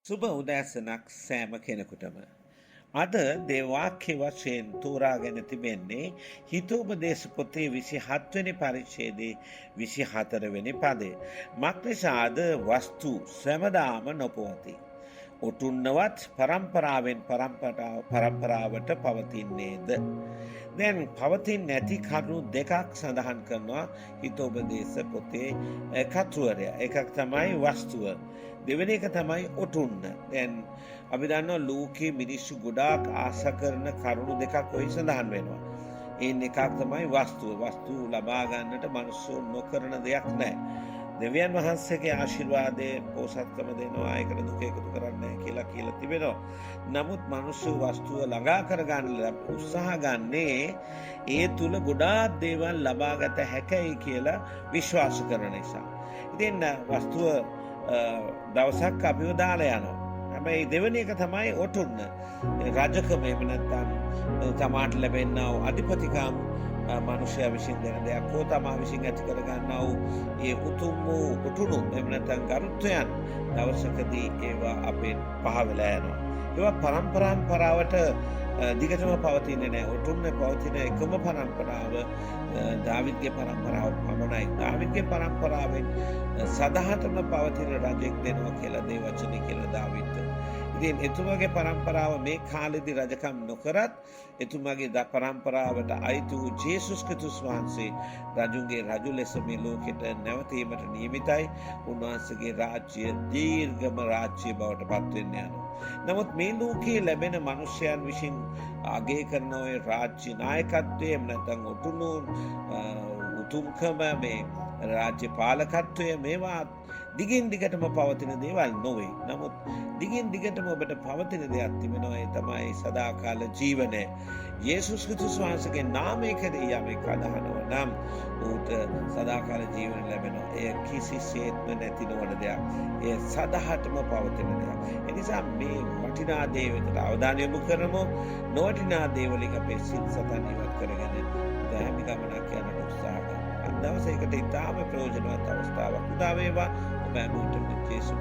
සුබ උදෑසනක් සෑම කෙනෙකුටම. අද දේවාක්‍ය වශයෙන් තෝරාගෙන තිබෙන්නේ හිතෝපදේශ පොතේ 27 වෙනි පරිච්ඡේදයේ 24 වෙනි පදය. මක්නිසාද වස්තු සැමදාම නොපවතී. ඔටුන්නවත් පරම්පරාවෙන් පරම්පරාවට පවතින්නේද. දැන් පවතින් නැති කරුණු දෙකක් සඳහන් කරනවා හිතෝපදේශ පොතේ කතුවරය. එකක් තමයි වස්තුව. දෙවෙනි එක තමයි ඔටුන්න. දැන් අපි දන්නවා ලෝකයේ මිනිස්සු ගොඩාක් ආස කරන කරුණු දෙකක් ඔහි සඳහන් වෙනවා. ඒන් එකක් තමයි වස්තුව. වස්තු ලබා ගන්නට මිනිස්සු නොකරන දෙයක් නැහැ. දෙවියන් වහන්සේගේ ආශිර්වාදය පෝසත්කම දෙනවා ඒකට දුක එකතු කරන්නේ කියලා තිබෙනවා. නමුත් මිනිස්සු වස්තුව ළඟා කරගන්න උත්සාහ ගන්නේ ඒ තුල ගොඩාක් දේවල් ලබා ගත හැකියි කියලා විශ්වාස කරන නිසා. ඉතින් වස්තුව දවසක් අපිව දාලා යනවා. හැබැයි දෙවෙනි එක තමයි ඔටුන්න. රජකම එහෙම නැත්නම් තමාට ලැබෙනා වූ අධිපතිකම් මනුෂ්‍යයා විසින් දෙන දෙයක් හෝ තමා විසින් ඇති කර ගන්නා වූ ඒ උතුම් වූ ඔටුනු එහෙම නැත්නම් ගරුත්වයන් දවසකදී ඒවා අපෙන් පහ වෙලා යනවා. ඒවා පරම්පරාවට දිගටම පවතින්නේ නැහැ. ඔටුන්නේ පවතින එකම පරම්පරාව දාවිද්ගේ පරම්පරාව පමණයි. දාවිද්ගේ පරම්පරාවෙන් සදහටම පවතින රජෙක් දෙනවා කියලා දේ වචනේ කියලා දාවිද්ට. ඉතින් එතුමාගේ පරම්පරාව මේ කාලෙදී රජකම් නොකරත් එතුමාගේ පරම්පරාවට අයිති වූ ජේසුස් ක්‍රිස්තුස් වහන්සේ රජුගේ රජු ලෙස මේ ලෝකෙට නැවතීමට නියමිතයි. උන්වහන්සේගේ රාජ්‍ය දීර්ඝම රාජ්‍ය බවට පත් වෙන්න යනවා. නමුත් මේ ලෝකයේ ලැබෙන මිනිසයන් විසින් අගය කරන ඔය රාජ්‍ය නායකත්වයේ නැත්නම් ඔටුනු උතුම්කම මේ රාජ්‍ය පාලකත්වය මේවා දිගින් දිගටම පවතින දේවල් නොවේ. නමුත් දිගින් දිගටම ඔබට පවතින දෙයක් තිබෙනවා. ඒ තමයි සදාකාල ජීවනය. යේසුස් ක්‍රිස්තුස් වහන්සේගේ නාමයකදී යමෙක් අදහනවා නම් ඌට සදාකාල ජීවනය ලැබෙනවා. එය කිසිසේත්ම නැති නොවන දෙයක්. එය සදාහටම පවතින දෙයක්. ඒ නිසා මේ වටිනා දේ වෙතට අවධානය යොමු කරමු. නොවටිනා දේවලින් අපේ සිත් සතන් ඉවත් කරගෙන දැහැමි ගමනක් යන්නට උත්සාහ කරමු. අද දවසේකට ඉතාම ප්‍රයෝජනවත් අවස්ථාවක් උදා වේවා. ඔබ හැමෝටම ජේසුස්